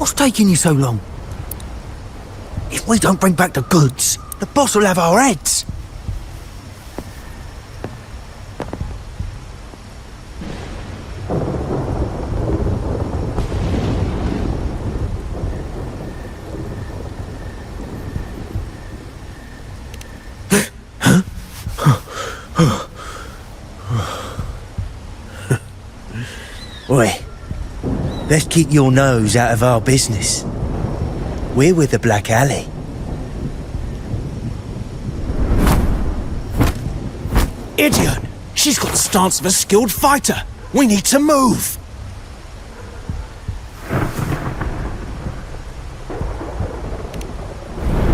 What's taking you so long? If we don't bring back the goods, the boss will have our heads. Oi, let's keep your nose out of our business. We're with the Black Alley. Idiot! She's got the stance of a skilled fighter. We need to move.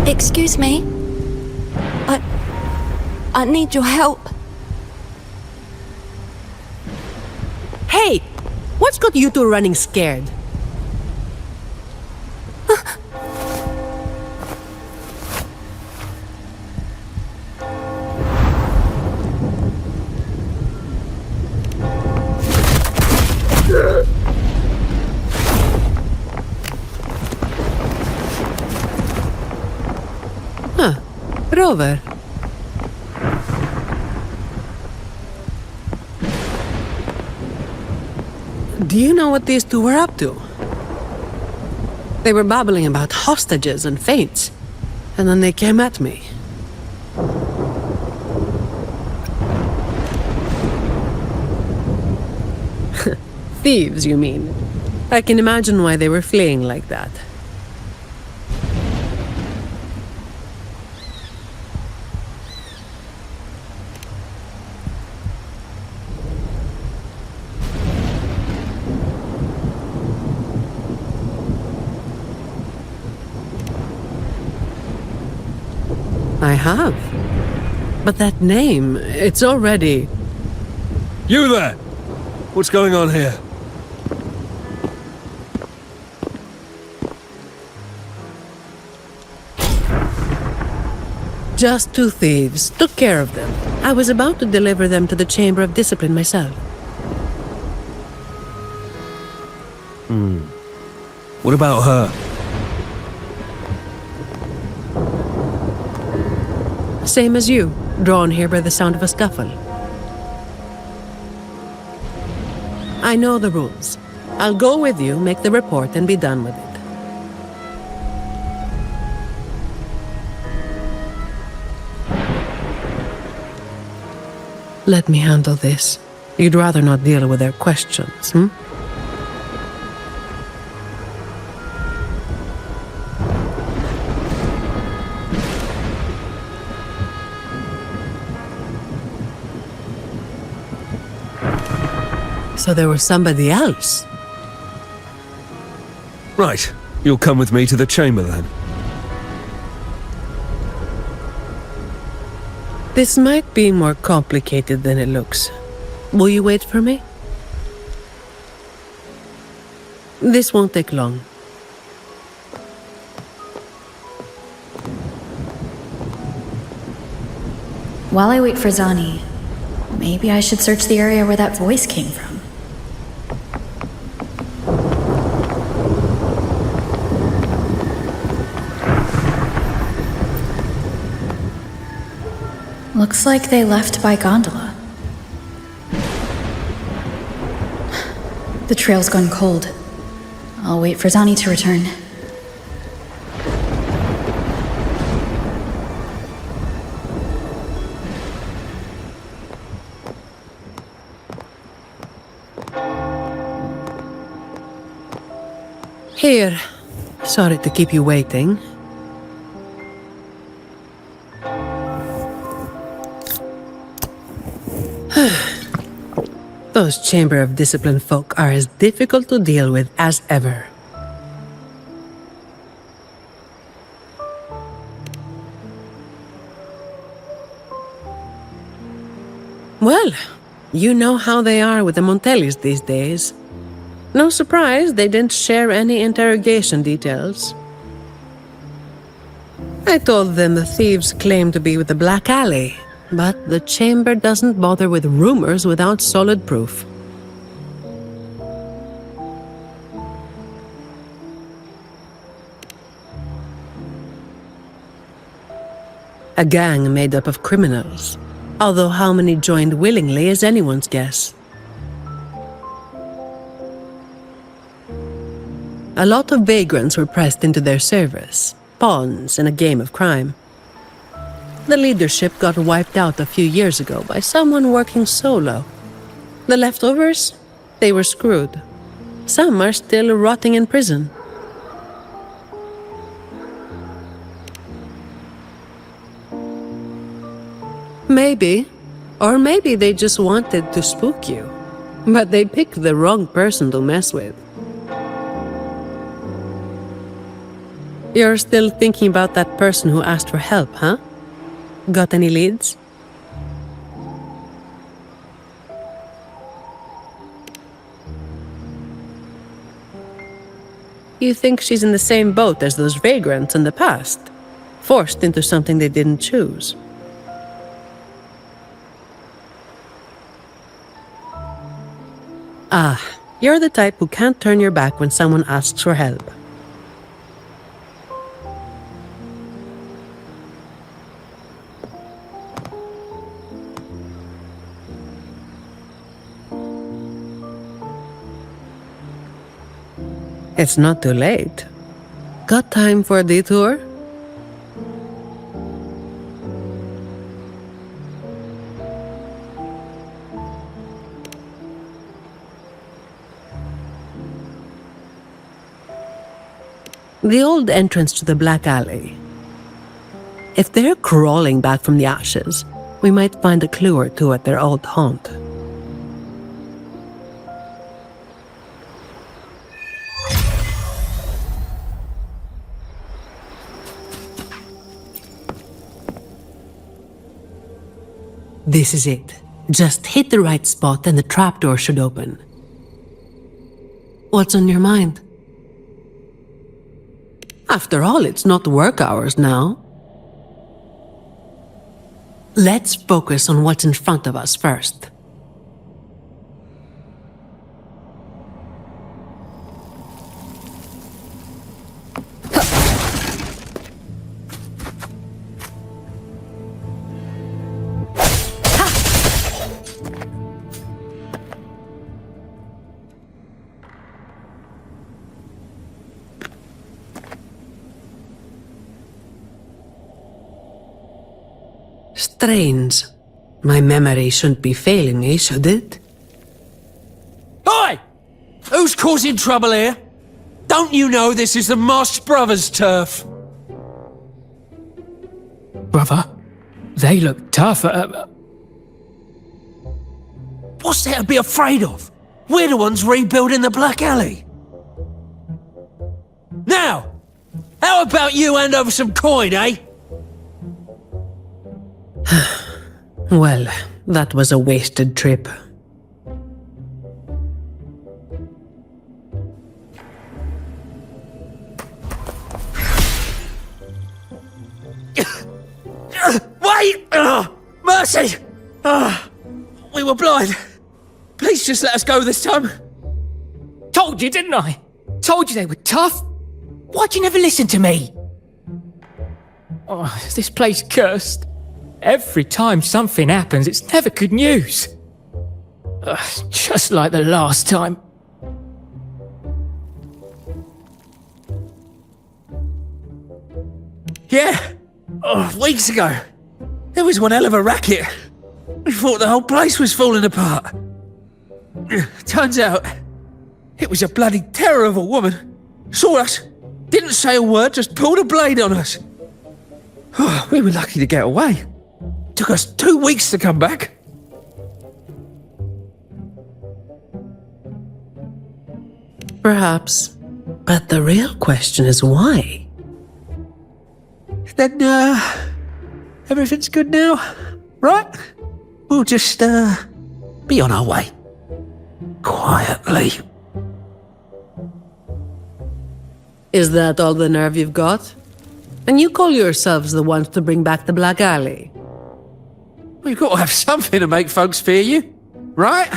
Excuse me? I need your help. Hey! What's got you two running scared? Rover. Do you know what these two were up to? They were babbling about hostages and fates, and then they came at me. Thieves, you mean? I can imagine why they were fleeing like that. I have. But that name, it's already... You there! What's going on here? Just two thieves. Took care of them. I was about to deliver them to the Chamber of Discipline myself. What about her? Same as you, drawn here by the sound of a scuffle. I know the rules. I'll go with you, make the report, and be done with it. Let me handle this. You'd rather not deal with their questions, hmm? So there was somebody else. Right. You'll come with me to the chamber then. This might be more complicated than it looks. Will you wait for me? This won't take long. While I wait for Zani, maybe I should search the area where that voice came from. Looks like they left by gondola. The trail's gone cold. I'll wait for Zani to return. Here. Sorry to keep you waiting. Those Chamber of Discipline folk are as difficult to deal with as ever. Well, you know how they are with the Montellis these days. No surprise they didn't share any interrogation details. I told them the thieves claimed to be with the Black Alley, but the chamber doesn't bother with rumors without solid proof. A gang made up of criminals, although how many joined willingly is anyone's guess. A lot of vagrants were pressed into their service, pawns in a game of crime. The leadership got wiped out a few years ago by someone working solo. The leftovers? They were screwed. Some are still rotting in prison. Maybe. Or maybe they just wanted to spook you. But they picked the wrong person to mess with. You're still thinking about that person who asked for help, huh? Got any leads? You think she's in the same boat as those vagrants in the past? Forced into something they didn't choose. Ah, you're the type who can't turn your back when someone asks for help. It's not too late. Got time for a detour? The old entrance to the Black Alley. If they're crawling back from the ashes, we might find a clue or two at their old haunt. This is it. Just hit the right spot and the trapdoor should open. What's on your mind? After all, it's not work hours now. Let's focus on what's in front of us first. Strange. My memory shouldn't be failing me, should it? Oi! Who's causing trouble here? Don't you know this is the Moss Brothers' turf? Brother, they look tough. What's there to be afraid of? We're the ones rebuilding the Black Alley. Now, how about you hand over some coin, eh? Well, that was a wasted trip. Wait! Mercy! We were blind. Please just let us go this time. Told you, didn't I? Told you they were tough. Why'd you never listen to me? Oh, is this place cursed? Every time something happens, it's never good news. Just like the last time. Yeah, weeks ago. There was one hell of a racket. We thought the whole place was falling apart. Turns out, it was a bloody terror of a woman. Saw us, didn't say a word, just pulled a blade on us. We were lucky to get away. Took us 2 weeks to come back. Perhaps. But the real question is why? Then, everything's good now, right? We'll just, be on our way. Quietly. Is that all the nerve you've got? And you call yourselves the ones to bring back the Black Alley? Well, you've got to have something to make folks fear you, right?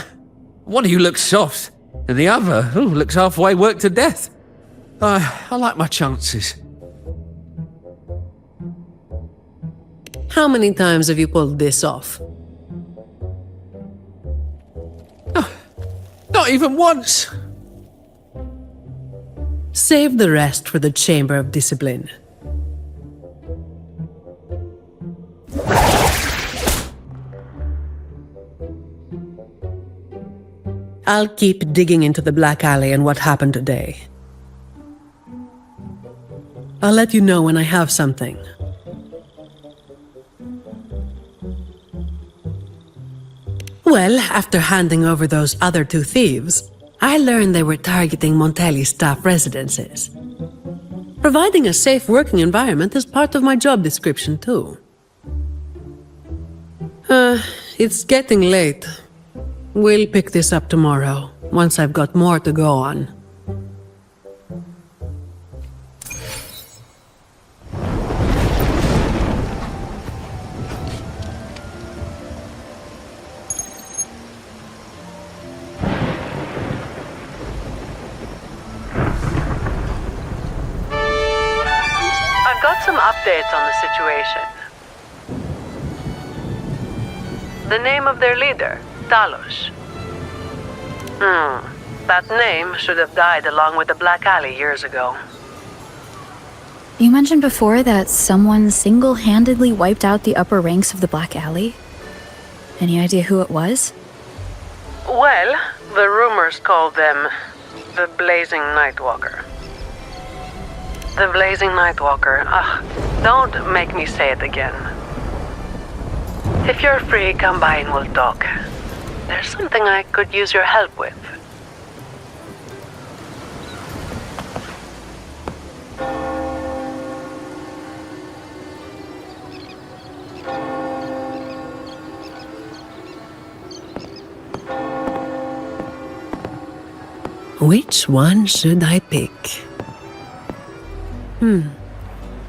One of you looks soft, and the other looks halfway worked to death. I like my chances. How many times have you pulled this off? Not even once. Save the rest for the Chamber of Discipline. I'll keep digging into the Black Alley and what happened today. I'll let you know when I have something. Well, after handing over those other two thieves, I learned they were targeting Montelli's staff residences. Providing a safe working environment is part of my job description, too. It's getting late. We'll pick this up tomorrow, once I've got more to go on. I've got some updates on the situation. The name of their leader, Talos. That name should have died along with the Black Alley years ago. You mentioned before that someone single-handedly wiped out the upper ranks of the Black Alley. Any idea who it was? Well, the rumors called them the Blazing Nightwalker. The Blazing Nightwalker. Don't make me say it again. If you're free, come by and we'll talk. There's something I could use your help with. Which one should I pick?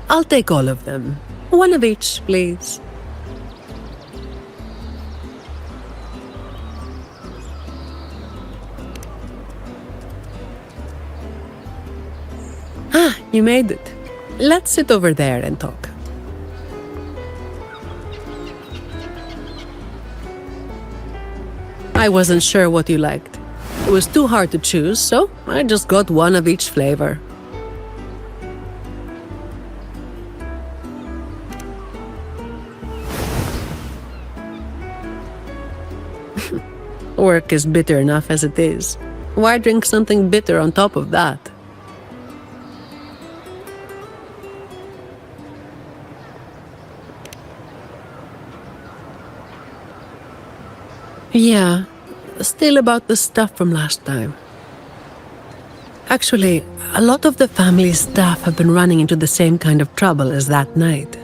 I'll take all of them. One of each, please. You made it. Let's sit over there and talk. I wasn't sure what you liked. It was too hard to choose, so I just got one of each flavor. Work is bitter enough as it is. Why drink something bitter on top of that? Yeah, still about the stuff from last time. Actually, a lot of the family's staff have been running into the same kind of trouble as that night.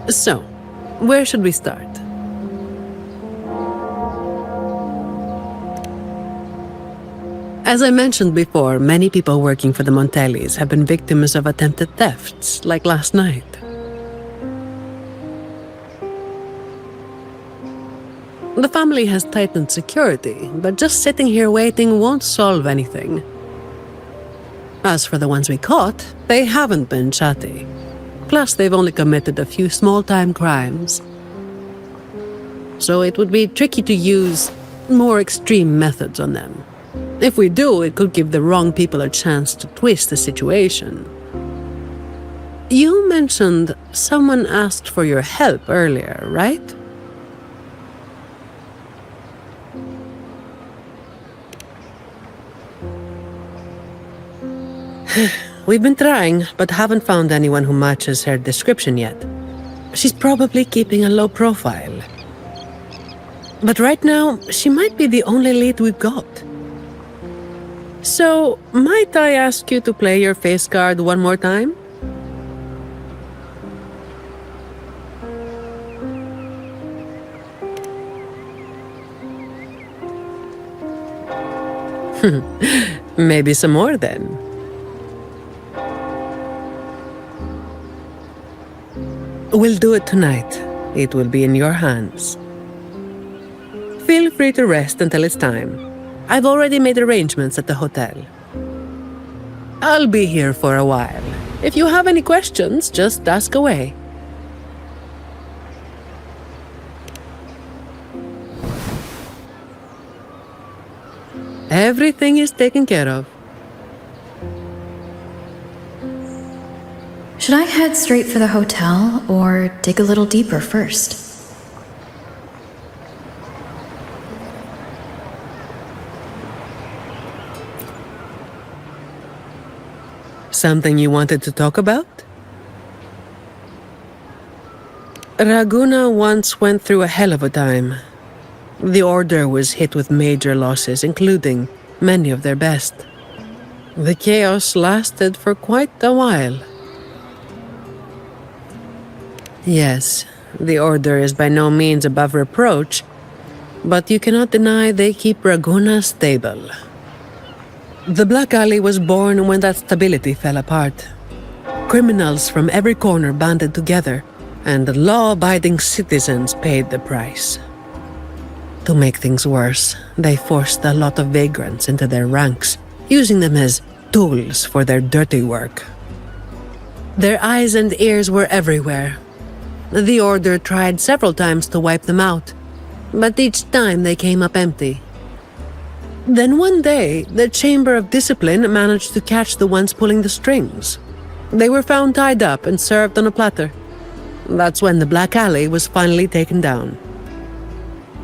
So, where should we start? As I mentioned before, many people working for the Montellis have been victims of attempted thefts, like last night. The family has tightened security, but just sitting here waiting won't solve anything. As for the ones we caught, they haven't been chatty. Plus, they've only committed a few small-time crimes. So it would be tricky to use more extreme methods on them. If we do, it could give the wrong people a chance to twist the situation. You mentioned someone asked for your help earlier, right? We've been trying, but haven't found anyone who matches her description yet. She's probably keeping a low profile. But right now, she might be the only lead we've got. So, might I ask you to play your face card one more time? Maybe some more then. We'll do it tonight. It will be in your hands. Feel free to rest until it's time. I've already made arrangements at the hotel. I'll be here for a while. If you have any questions, just ask away. Everything is taken care of. Should I head straight for the hotel or dig a little deeper first? Something you wanted to talk about? Raguna once went through a hell of a time. The Order was hit with major losses, including many of their best. The chaos lasted for quite a while. Yes, the Order is by no means above reproach, but you cannot deny they keep Raguna stable. The Black Alley was born when that stability fell apart. Criminals from every corner banded together, and law-abiding citizens paid the price. To make things worse, they forced a lot of vagrants into their ranks, using them as tools for their dirty work. Their eyes and ears were everywhere. The Order tried several times to wipe them out, but each time they came up empty. Then one day, the Chamber of Discipline managed to catch the ones pulling the strings. They were found tied up and served on a platter. That's when the Black Alley was finally taken down.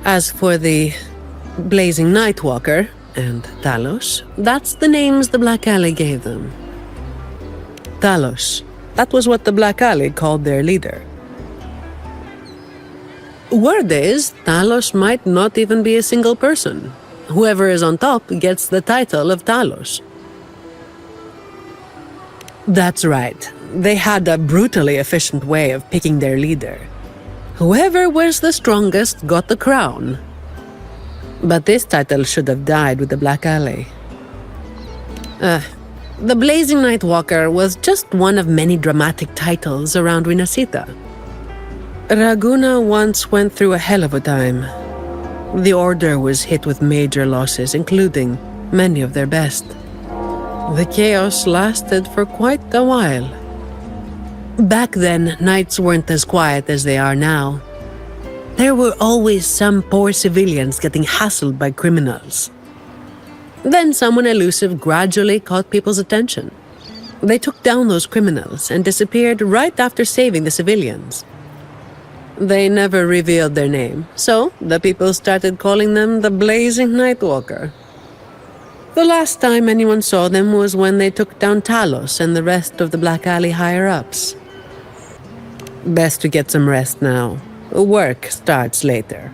As for the Blazing Nightwalker and Talos, that's the names the Black Alley gave them. Talos, that was what the Black Alley called their leader. Word is, Talos might not even be a single person. Whoever is on top gets the title of Talos. That's right. They had a brutally efficient way of picking their leader. Whoever was the strongest got the crown. But this title should have died with the Black Alley. The Blazing Nightwalker was just one of many dramatic titles around Winasita. Raguna once went through a hell of a time. The Order was hit with major losses, including many of their best. The chaos lasted for quite a while. Back then, nights weren't as quiet as they are now. There were always some poor civilians getting hassled by criminals. Then someone elusive gradually caught people's attention. They took down those criminals and disappeared right after saving the civilians. They never revealed their name, so the people started calling them the Blazing Nightwalker. The last time anyone saw them was when they took down Talos and the rest of the Black Alley higher-ups. Best to get some rest now. Work starts later.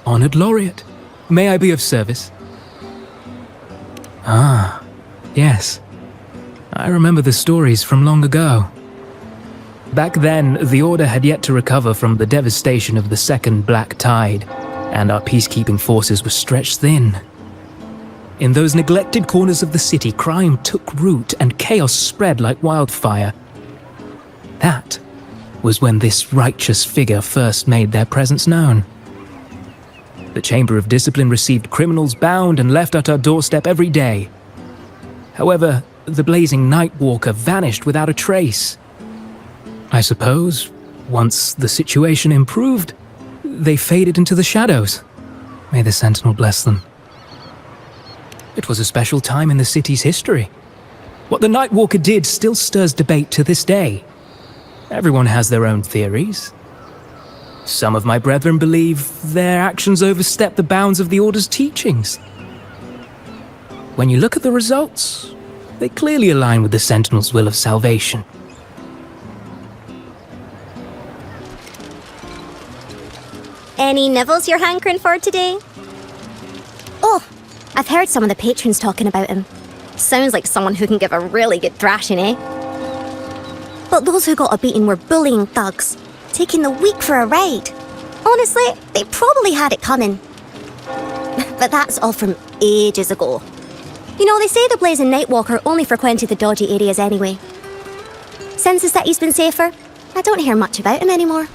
Honored Laureate, may I be of service? Ah, yes. I remember the stories from long ago. Back then, the Order had yet to recover from the devastation of the Second Black Tide, and our peacekeeping forces were stretched thin. In those neglected corners of the city, crime took root and chaos spread like wildfire. That was when this righteous figure first made their presence known. The Chamber of Discipline received criminals bound and left at our doorstep every day. However, the Blazing Nightwalker vanished without a trace. I suppose, once the situation improved, they faded into the shadows. May the Sentinel bless them. It was a special time in the city's history. What the Nightwalker did still stirs debate to this day. Everyone has their own theories. Some of my brethren believe their actions overstep the bounds of the Order's teachings. When you look at the results, they clearly align with the Sentinel's will of salvation. Any nibbles you're hankering for today? Oh, I've heard some of the patrons talking about him. Sounds like someone who can give a really good thrashing, eh? But those who got a beating were bullying thugs, taking the weak for a ride. Honestly, they probably had it coming. But that's all from ages ago. You know, they say the Blazing Nightwalker only frequented the dodgy areas anyway. Since the city's been safer, I don't hear much about him anymore.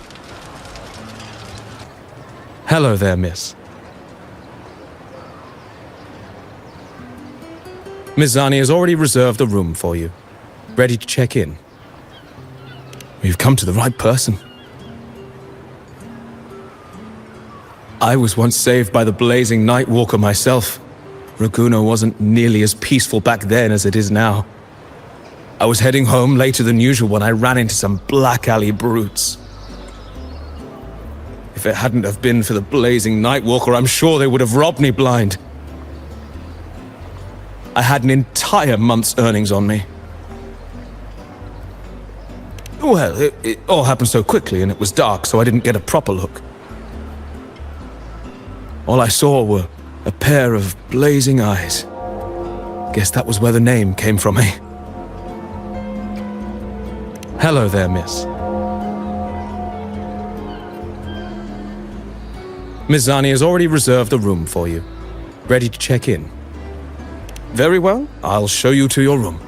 Hello there, miss. Miss Zani has already reserved a room for you. Ready to check in. You've come to the right person. I was once saved by the blazing Nightwalker myself. Raguno wasn't nearly as peaceful back then as it is now. I was heading home later than usual when I ran into some black alley brutes. If it hadn't have been for the blazing Nightwalker, I'm sure they would have robbed me blind. I had an entire month's earnings on me. Well, it all happened so quickly and it was dark, so I didn't get a proper look. All I saw were a pair of blazing eyes. Guess that was where the name came from, eh? Hello there, miss. Miss Zani has already reserved a room for you. Ready to check in. Very well, I'll show you to your room.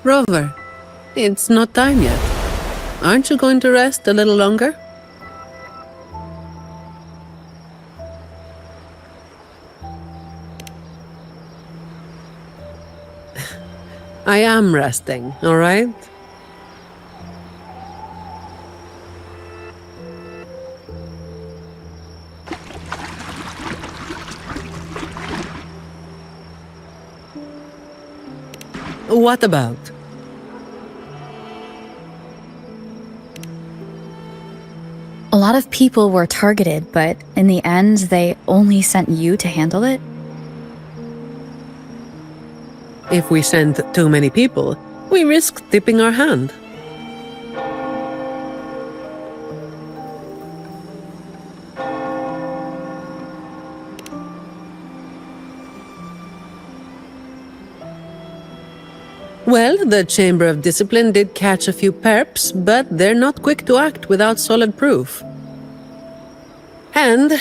Rover, it's not time yet. Aren't you going to rest a little longer? I am resting, all right? What about? A lot of people were targeted, but in the end, they only sent you to handle it? If we send too many people, we risk tipping our hand. Well, the Chamber of Discipline did catch a few perps, but they're not quick to act without solid proof. And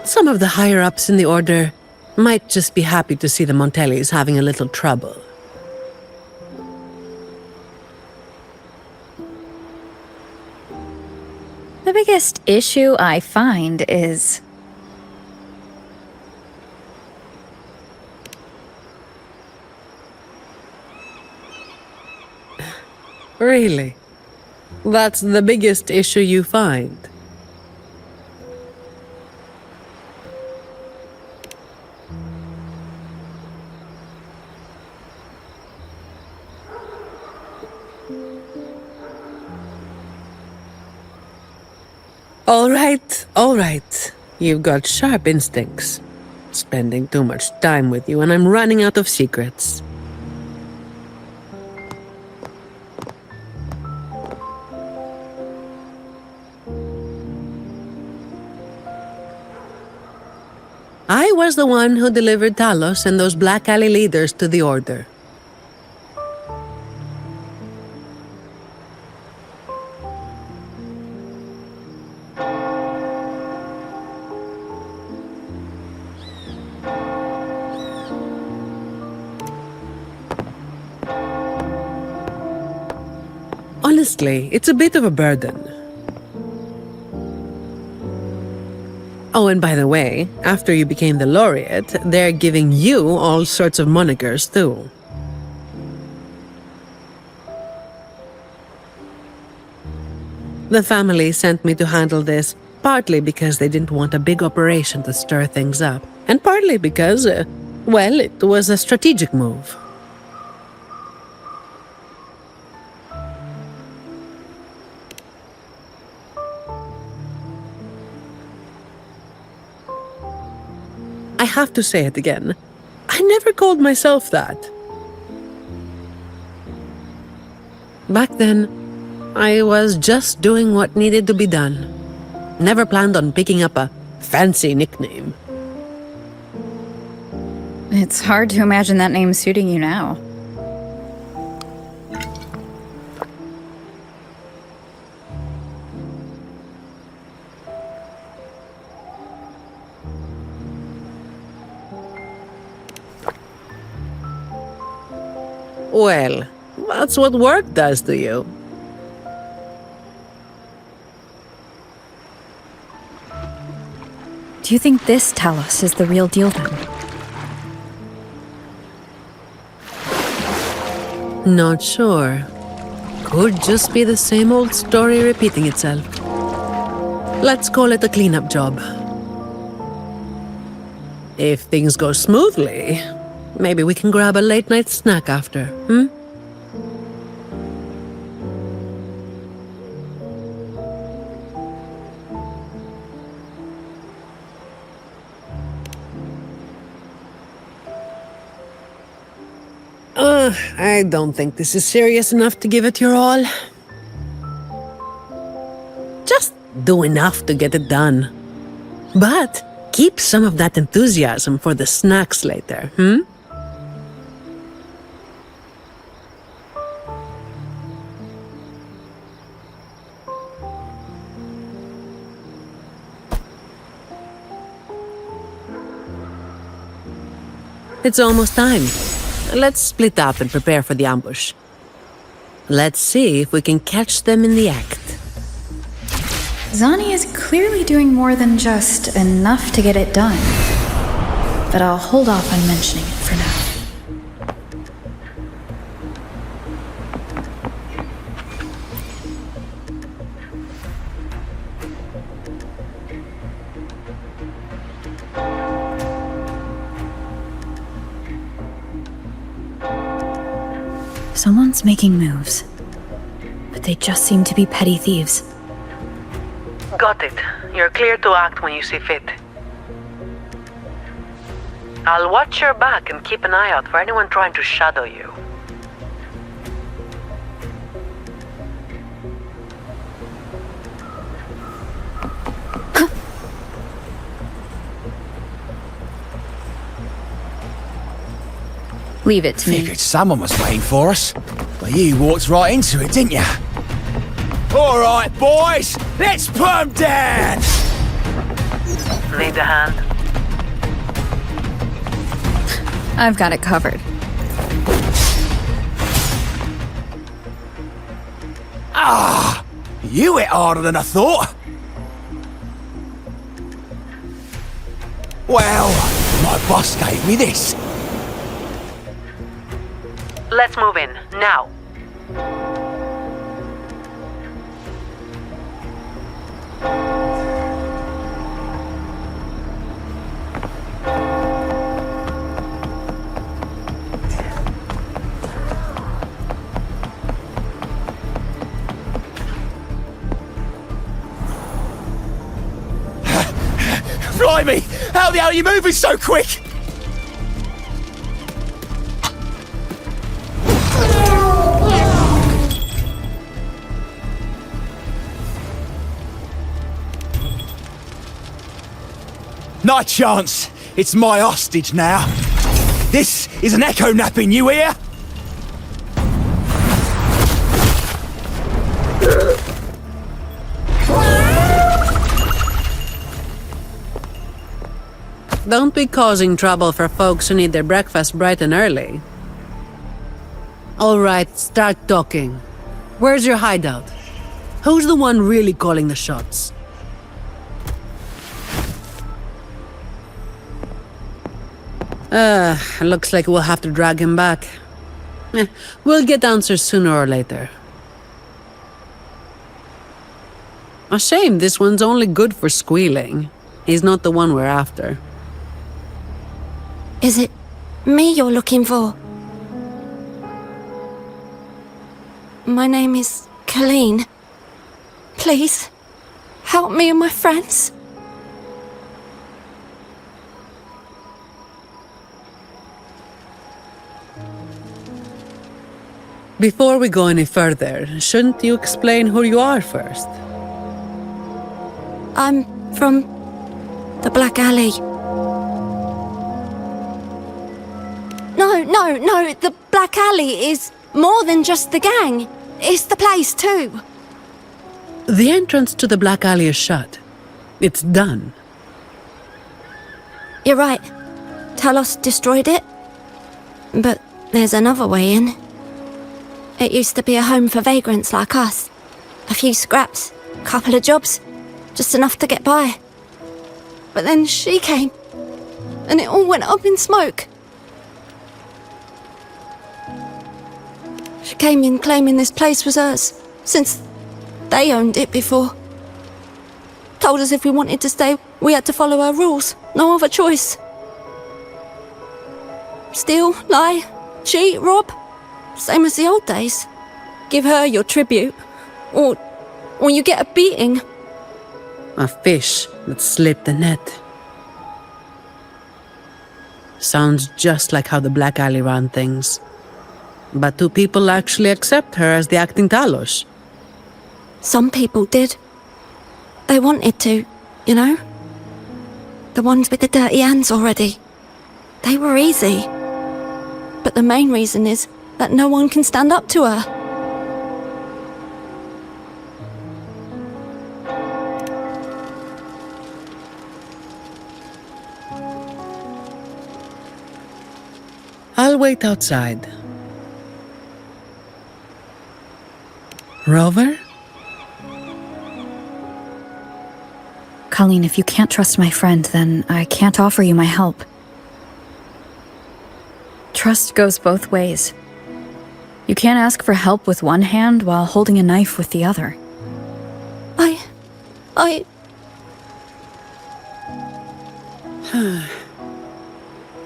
some of the higher-ups in the Order might just be happy to see the Montellis having a little trouble. The biggest issue I find is... Really? That's the biggest issue you find? All right. You've got sharp instincts. Spending too much time with you and I'm running out of secrets. I was the one who delivered Talos and those Black Alley leaders to the Order. Honestly, it's a bit of a burden. Oh, and by the way, after you became the laureate, they're giving you all sorts of monikers, too. The family sent me to handle this, partly because they didn't want a big operation to stir things up, and partly because, well, it was a strategic move. I have to say it again. I never called myself that. Back then, I was just doing what needed to be done. Never planned on picking up a Fancy nickname. It's hard to imagine that name suiting you now. Well, that's what work does to you. Do you think this Talos is the real deal then? Not sure. Could just be the same old story repeating itself. Let's call it a cleanup job. If things go smoothly, maybe we can grab a late-night snack after, hmm? I don't think this is serious enough to give it your all. Just do enough to get it done. But keep some of that enthusiasm for the snacks later, hmm? It's almost time. Let's split up and prepare for the ambush. Let's see if we can catch them in the act. Zani is clearly doing more than just enough to get it done. But I'll hold off on mentioning it for now. Someone's making moves, but they just seem to be petty thieves. Got it. You're clear to act when you see fit. I'll watch your back and keep an eye out for anyone trying to shadow you. Leave it to me. Figured someone was waiting for us, but you walked right into it, didn't you? All right, boys, let's put 'em down! Need a hand? I've got it covered. You hit harder than I thought. Well, my boss gave me this. Let's move in, now. Blimey, how the hell are you moving so quick? Not a chance. It's my hostage now. This is an echo napping, you hear? Don't be causing trouble for folks who need their breakfast bright and early. All right, start talking. Where's your hideout? Who's the one really calling the shots? Looks like we'll have to drag him back. We'll get answers sooner or later. A shame this one's only good for squealing. He's not the one we're after. Is it me you're looking for? My name is Colleen. Please, help me and my friends. Before we go any further, shouldn't you explain who you are first? I'm from The Black Alley. No, the Black Alley is more than just the gang. It's the place too. The entrance to the Black Alley is shut. It's done. You're right. Talos destroyed it. But there's another way in. It used to be a home for vagrants like us. A few scraps, couple of jobs, just enough to get by. But then she came, and it all went up in smoke. She came in claiming this place was hers, since they owned it before. Told us if we wanted to stay, we had to follow her rules. No other choice. Steal, lie, cheat, rob. Same as the old days. Give her your tribute, or you get a beating. A fish that slipped the net. Sounds just like how the Black Alley ran things. But do people actually accept her as the acting Talos? Some people did. They wanted to, you know? The ones with the dirty hands already. They were easy. But the main reason is that no one can stand up to her. I'll wait outside. Rover? Colleen, if you can't trust my friend, then I can't offer you my help. Trust goes both ways. You can't ask for help with one hand while holding a knife with the other.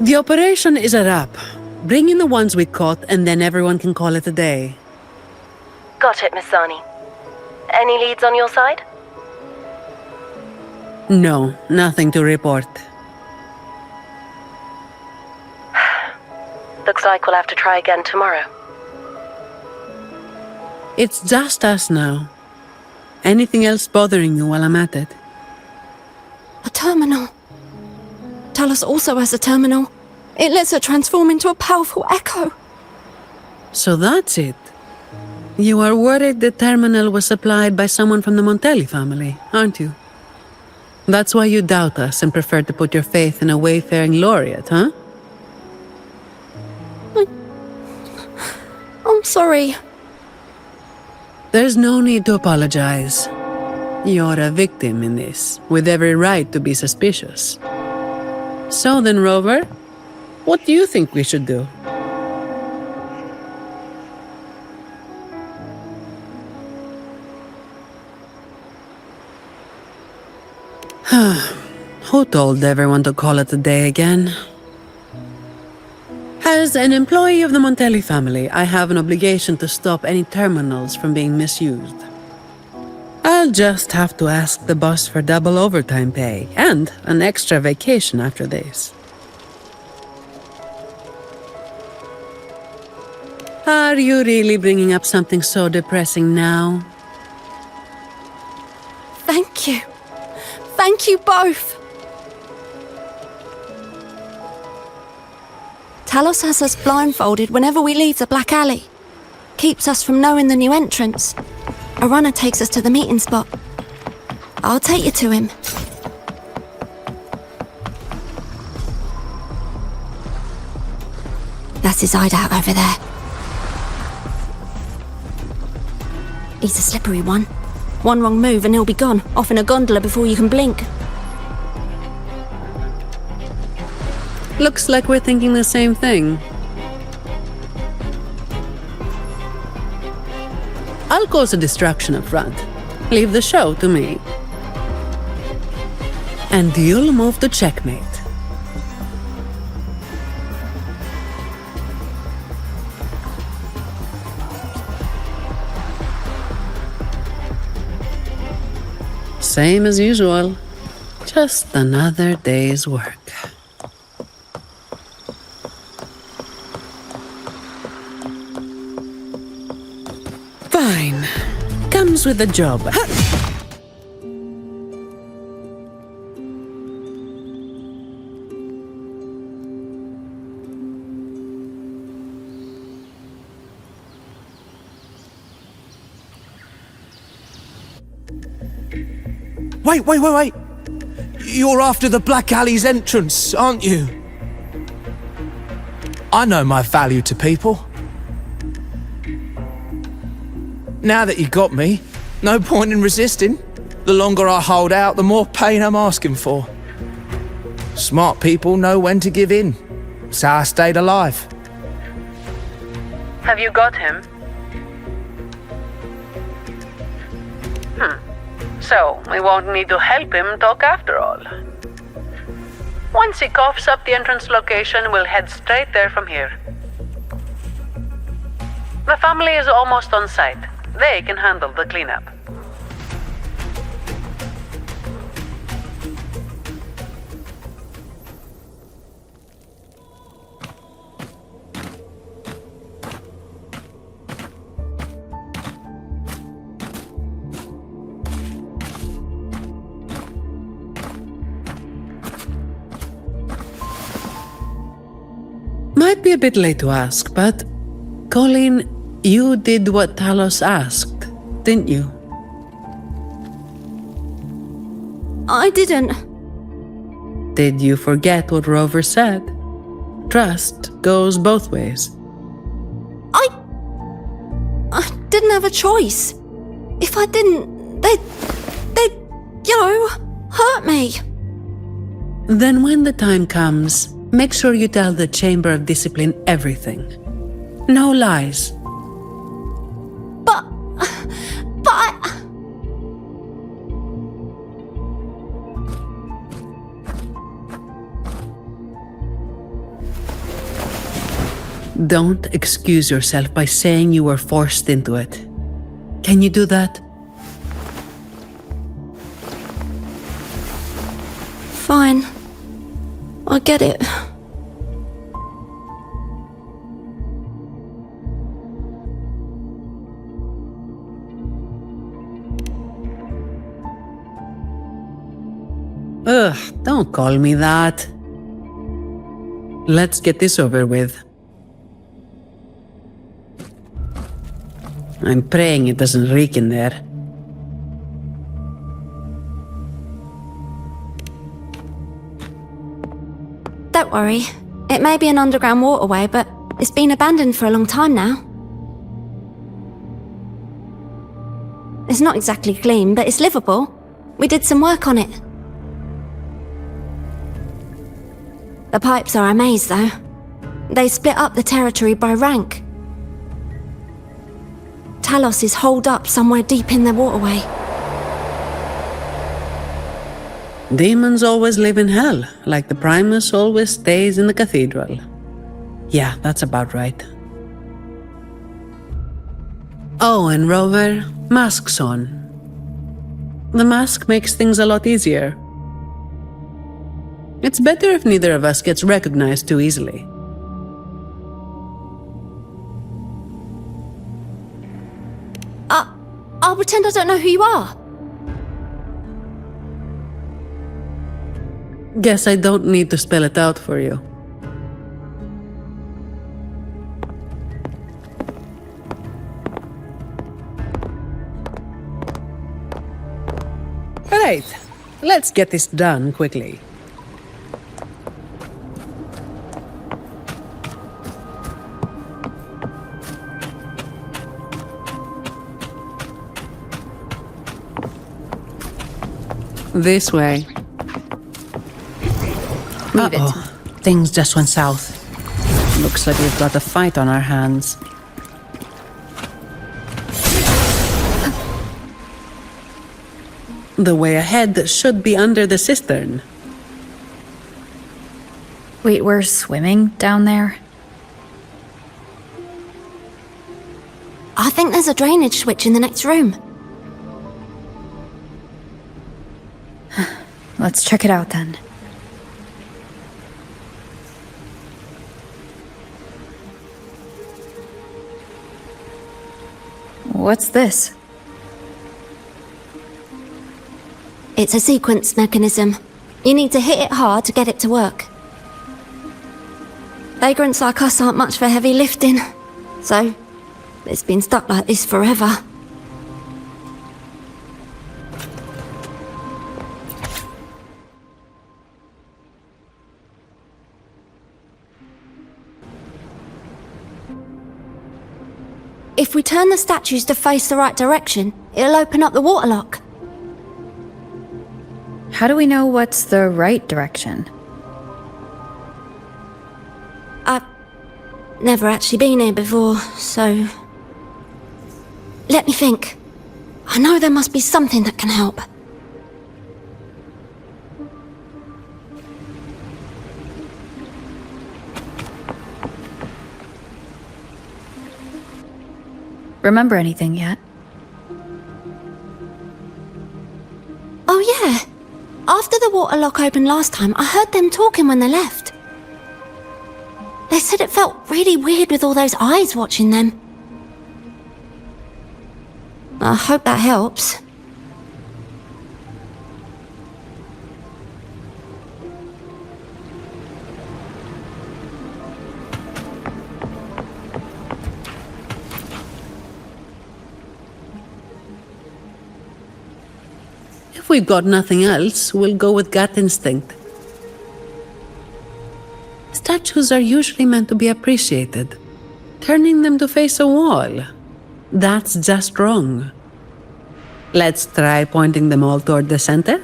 The operation is a wrap. Bring in the ones we caught, and then everyone can call it a day. Got it, Miss Zani. Any leads on your side? No, nothing to report. Looks like we'll have to try again tomorrow. It's just us now. Anything else bothering you while I'm at it? A terminal. Talos also has a terminal. It lets her transform into a powerful echo. So that's it. You are worried the terminal was supplied by someone from the Montelli family, aren't you? That's why you doubt us and prefer to put your faith in a wayfaring laureate, huh? I'm sorry. There's no need to apologize. You're a victim in this, with every right to be suspicious. So then, Rover, what do you think we should do? Who told everyone to call it a day again? As an employee of the Montelli family, I have an obligation to stop any terminals from being misused. I'll just have to ask the boss for double overtime pay and an extra vacation after this. Are you really bringing up something so depressing now? Thank you. Thank you both. Talos has us blindfolded whenever we leave the Black Alley. Keeps us from knowing the new entrance. A runner takes us to the meeting spot. I'll take you to him. That's his hideout over there. He's a slippery one. One wrong move and he'll be gone, off in a gondola before you can blink. Looks like we're thinking the same thing. I'll cause a distraction up front. Leave the show to me. And you'll move to checkmate. Same as usual. Just another day's work. Fine. Comes with the job. Wait. You're after the Black Alley's entrance, aren't you? I know my value to people. Now that you got me, no point in resisting. The longer I hold out, the more pain I'm asking for. Smart people know when to give in. That's how I stayed alive. Have you got him? So, we won't need to help him talk after all. Once he coughs up the entrance location, we'll head straight there from here. The family is almost on site. They can handle the cleanup. Might be a bit late to ask, but Colleen, you did what Talos asked, didn't you? I didn't. Did you forget what Rover said? Trust goes both ways. I didn't have a choice. If I didn't, they'd, hurt me. Then when the time comes, make sure you tell the Chamber of Discipline everything. No lies. But Don't excuse yourself by saying you were forced into it. Can you do that? Fine. I get it. Ugh, don't call me that. Let's get this over with. I'm praying it doesn't reek in there. Don't worry. It may be an underground waterway, but it's been abandoned for a long time now. It's not exactly clean, but it's livable. We did some work on it. The pipes are a maze, though. They split up the territory by rank. Talos is holed up somewhere deep in the waterway. Demons always live in hell, like the Primus always stays in the cathedral. Yeah, that's about right. Oh, and Rover, mask's on. The mask makes things a lot easier. It's better if neither of us gets recognized too easily. I'll pretend I don't know who you are. Guess I don't need to spell it out for you. Alright, let's get this done quickly. This way. Leave it. Things just went south. Looks like we've got a fight on our hands. The way ahead should be under the cistern. Wait, we're swimming down there? I think there's a drainage switch in the next room. Let's check it out then. What's this? It's a sequence mechanism. You need to hit it hard to get it to work. Vagrants like us aren't much for heavy lifting, so it's been stuck like this forever. If we turn the statues to face the right direction, it'll open up the waterlock. How do we know what's the right direction? I've never actually been here before, so... Let me think. I know there must be something that can help. Remember anything yet? Oh yeah. After the waterlock opened last time, I heard them talking when they left. They said it felt really weird with all those eyes watching them. I hope that helps. If we've got nothing else, we'll go with gut instinct. Statues are usually meant to be appreciated. Turning them to face a wall, that's just wrong. Let's try pointing them all toward the center.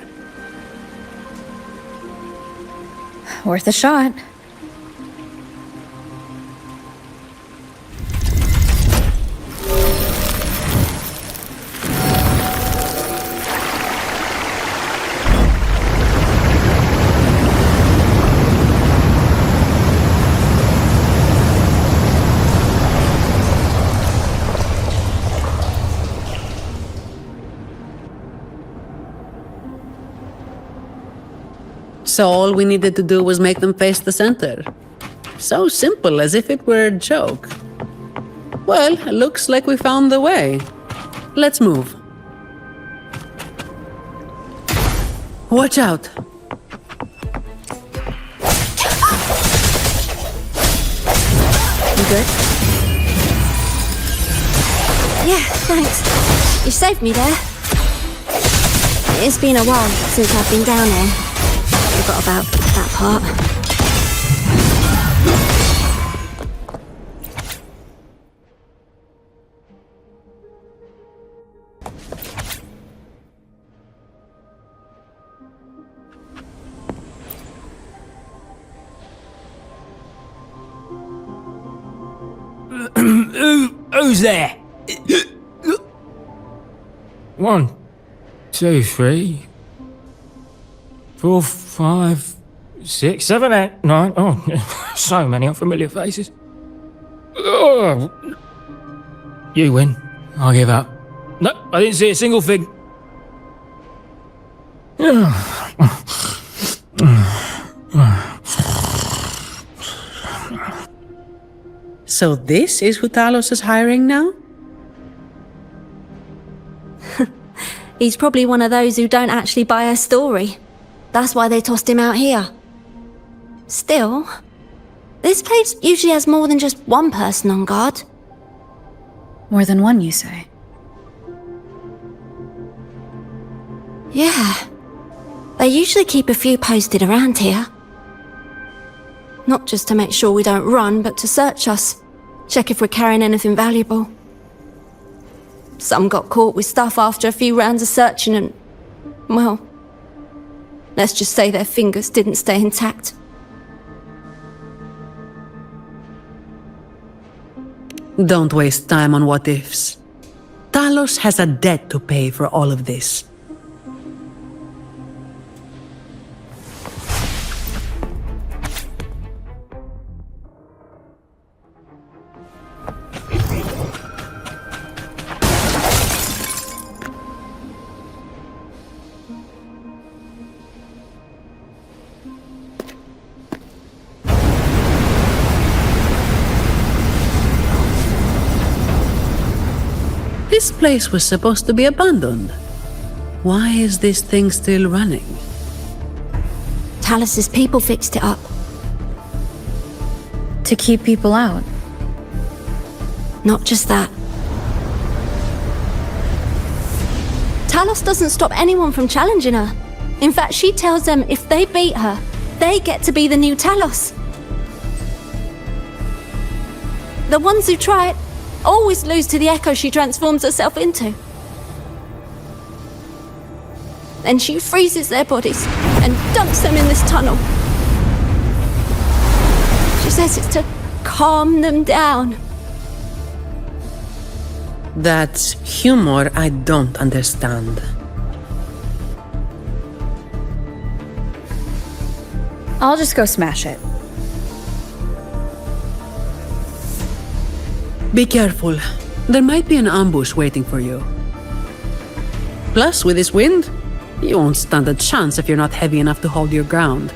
Worth a shot. So all we needed to do was make them face the center. So simple, as if it were a joke. Well, looks like we found the way. Let's move. Watch out! You good? Yeah, thanks. You saved me there. It's been a while since I've been down here. Forgot about that part. Who's there? 1, 2, 3, 4, 5, 6, 7, 8, 9. Oh, so many unfamiliar faces. Oh. You win. I'll give up. No, I didn't see a single thing. So this is who Talos is hiring now? He's probably one of those who don't actually buy a story. That's why they tossed him out here. Still, this place usually has more than just one person on guard. More than one, you say? Yeah. They usually keep a few posted around here. Not just to make sure we don't run, but to search us. Check if we're carrying anything valuable. Some got caught with stuff after a few rounds of searching and... well... let's just say their fingers didn't stay intact. Don't waste time on what-ifs. Talos has a debt to pay for all of this. This place was supposed to be abandoned. Why is this thing still running? Talos's people fixed it up. To keep people out. Not just that. Talos doesn't stop anyone from challenging her. In fact, she tells them if they beat her, they get to be the new Talos. The ones who try it always lose to the echo she transforms herself into. Then she freezes their bodies and dumps them in this tunnel. She says it's to calm them down. That's humor I don't understand. I'll just go smash it. Be careful. There might be an ambush waiting for you. Plus, with this wind, you won't stand a chance if you're not heavy enough to hold your ground.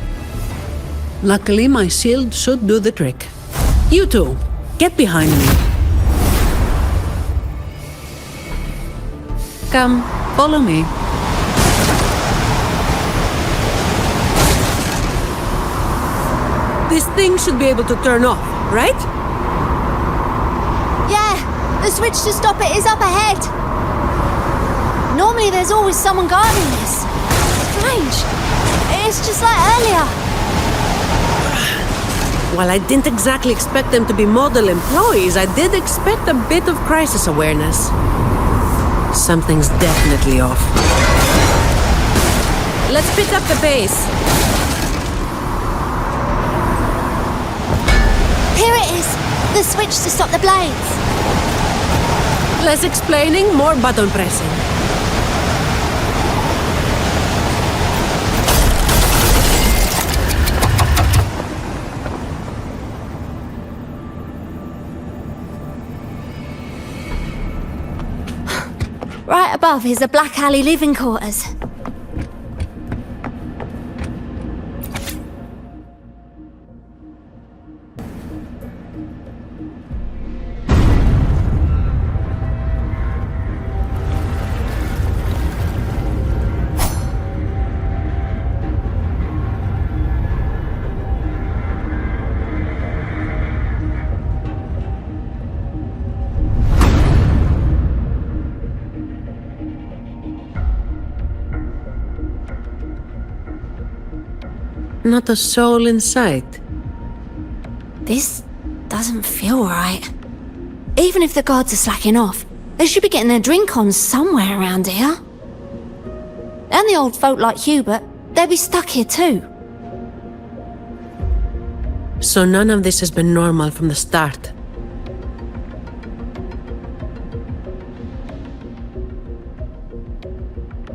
Luckily, my shield should do the trick. You two, get behind me. Come, follow me. This thing should be able to turn off, right? Yeah, the switch to stop it is up ahead. Normally there's always someone guarding this. Strange. It's just like earlier. While I didn't exactly expect them to be model employees, I did expect a bit of crisis awareness. Something's definitely off. Let's pick up the pace. Here it is. The switch to stop the blades. Less explaining, more button pressing. Right above is the Black Alley living quarters. Not a soul in sight. This doesn't feel right. Even if the guards are slacking off, they should be getting their drink on somewhere around here. And the old folk like Hubert, they'll be stuck here too. So none of this has been normal from the start.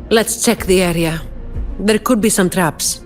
Let's check the area. There could be some traps.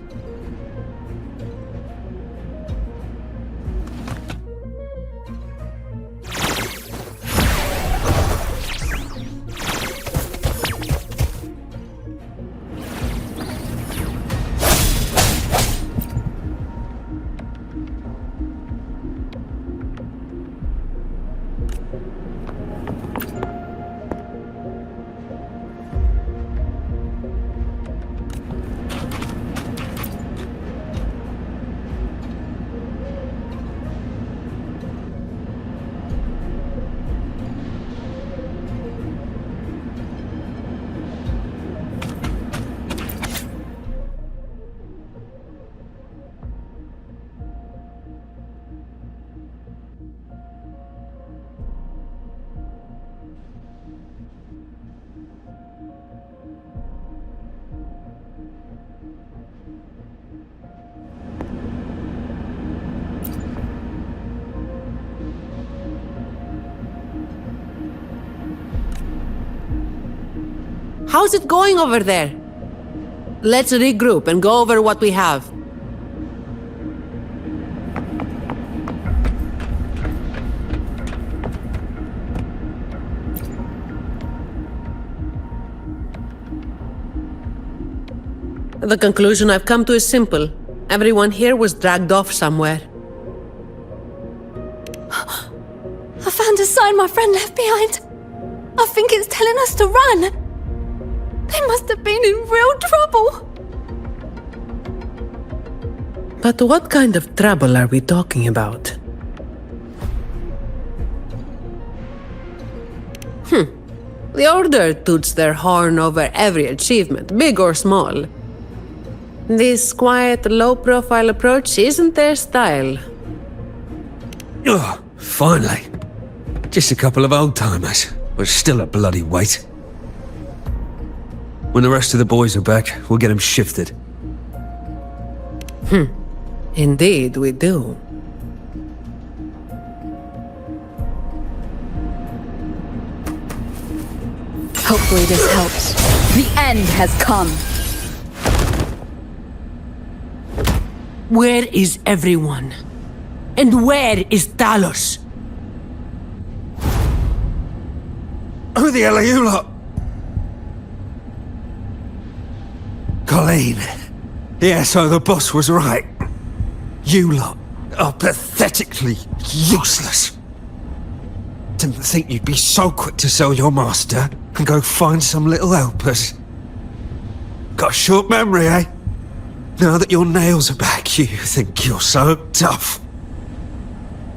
How's it going over there? Let's regroup and go over what we have. The conclusion I've come to is simple. Everyone here was dragged off somewhere. I found a sign my friend left behind. I think it's telling us to run. They must have been in real trouble. But what kind of trouble are we talking about? The Order toots their horn over every achievement, big or small. This quiet, low-profile approach isn't their style. Ugh, finally. Just a couple of old-timers, but still a bloody weight. When the rest of the boys are back, we'll get them shifted. Indeed, we do. Hopefully this helps. The end has come. Where is everyone? And where is Talos? Who the hell are you lot? Colleen. Yeah, so the boss was right. You lot are pathetically useless. Didn't think you'd be so quick to sell your master and go find some little helpers. Got a short memory, eh? Now that your nails are back, you think you're so tough.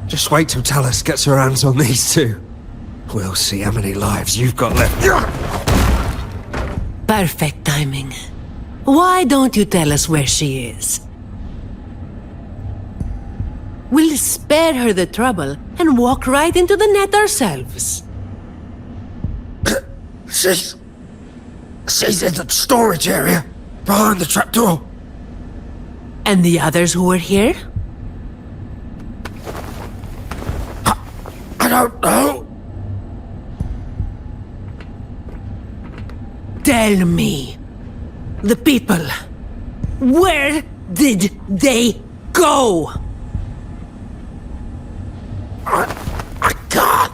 Just wait till Talos gets her hands on these two. We'll see how many lives you've got left. Perfect timing. Why don't you tell us where she is? We'll spare her the trouble and walk right into the net ourselves. She's in the storage area, behind the trapdoor. And the others who were here? I don't know. Tell me. The people. Where did they go? I can't.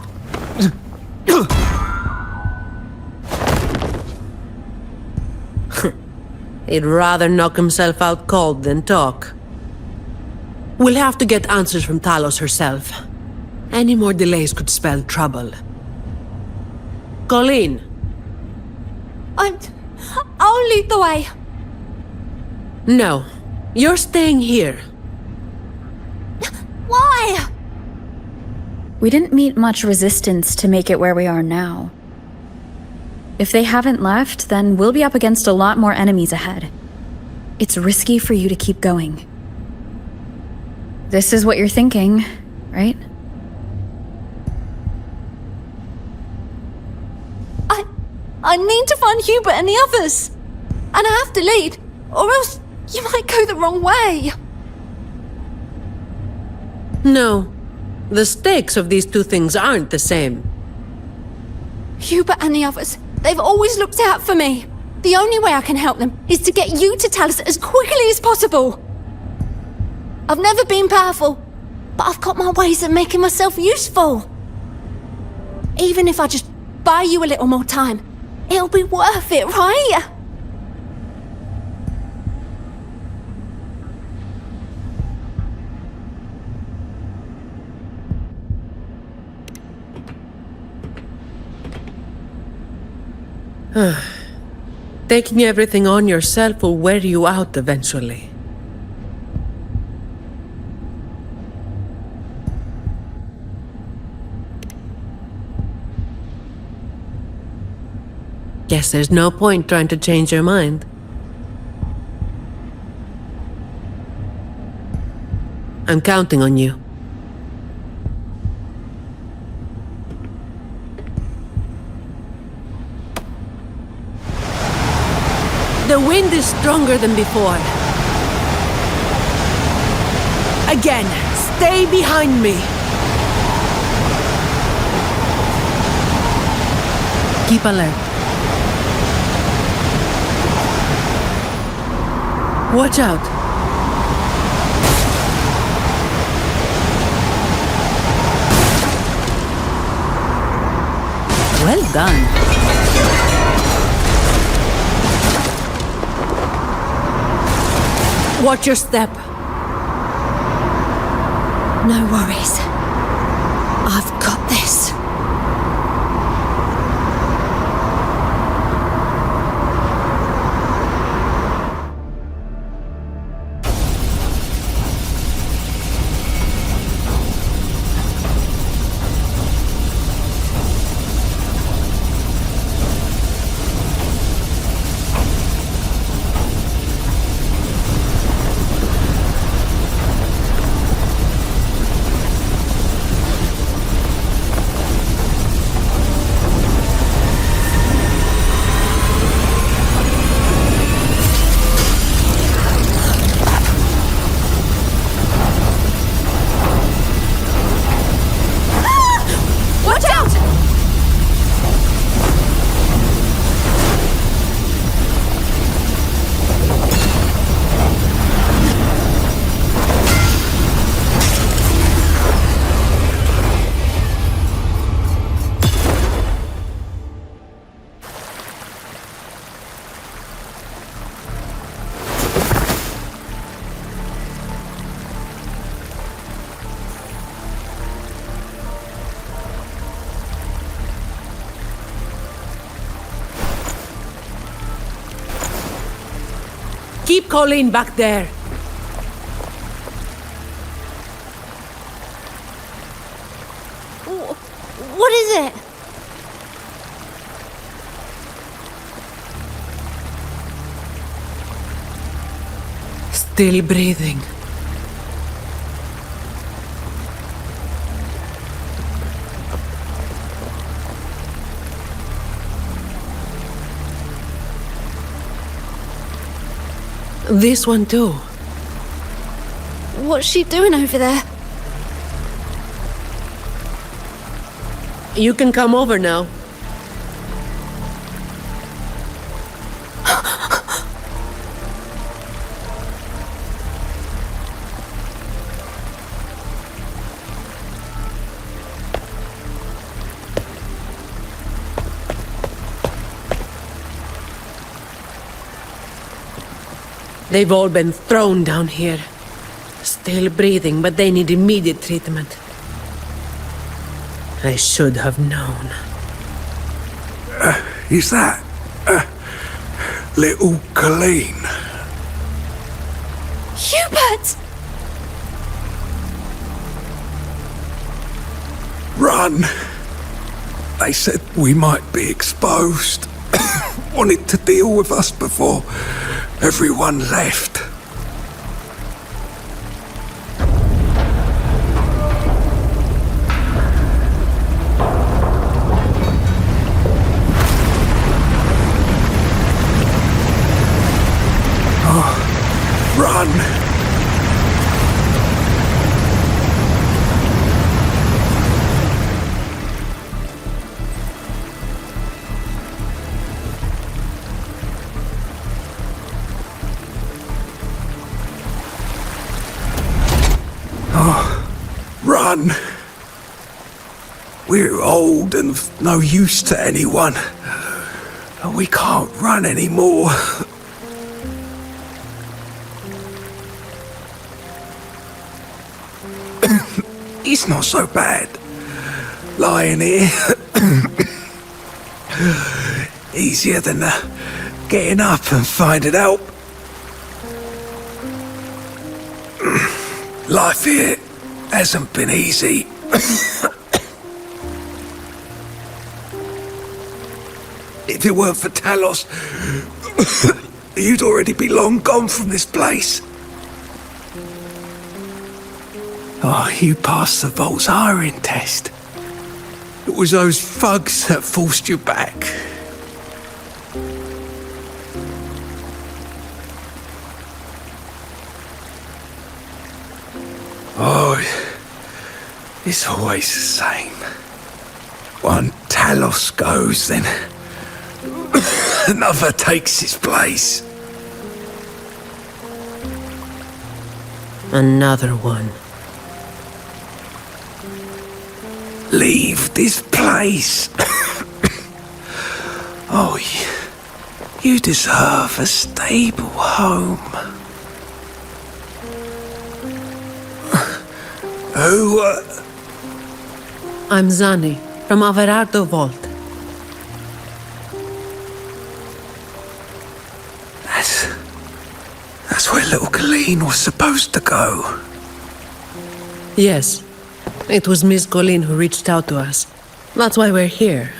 He'd rather knock himself out cold than talk. We'll have to get answers from Talos herself. Any more delays could spell trouble. Colleen. I'll lead the way. No. You're staying here. Why? We didn't meet much resistance to make it where we are now. If they haven't left, then we'll be up against a lot more enemies ahead. It's risky for you to keep going. This is what you're thinking, right? I need to find Hubert and the others. And I have to lead, or else you might go the wrong way. No. The stakes of these two things aren't the same. Hubert and the others, they've always looked out for me. The only way I can help them is to get you to Talos as quickly as possible. I've never been powerful, but I've got my ways of making myself useful. Even if I just buy you a little more time, it'll be worth it, right? Taking everything on yourself will wear you out eventually. Guess there's no point trying to change your mind. I'm counting on you. The wind is stronger than before. Again, stay behind me. Keep alert. Watch out. Well done. Watch your step. No worries. I've got this. Keep Colleen back there. What is it? Still breathing. This one too. What's she doing over there? You can come over now. They've all been thrown down here. Still breathing, but they need immediate treatment. I should have known. Is that little Colleen? Hubert! Run! They said we might be exposed. Wanted to deal with us before everyone left. Run! Run! We're old and of no use to anyone. We can't run anymore. It's not so bad. Lying here. Easier than getting up and finding out. Life here hasn't been easy. If it weren't for Talos, you'd already be long gone from this place. Oh, you passed the Vault's hiring test. It was those thugs that forced you back. Oh, it's always the same. One Talos goes, then another takes his place. Another one. Leave this place. Oh, you deserve a stable home. Who, I'm Zani, from Averardo Vault. That's where little Colleen was supposed to go. Yes. It was Miss Colleen who reached out to us. That's why we're here.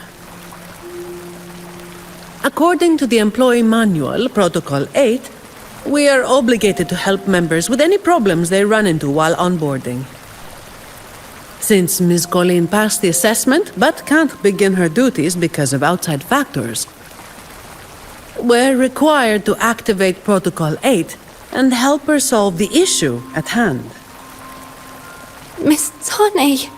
According to the Employee Manual, Protocol 8, we are obligated to help members with any problems they run into while onboarding. Since Miss Colleen passed the assessment but can't begin her duties because of outside factors, we're required to activate Protocol 8 and help her solve the issue at hand. Miss Zani!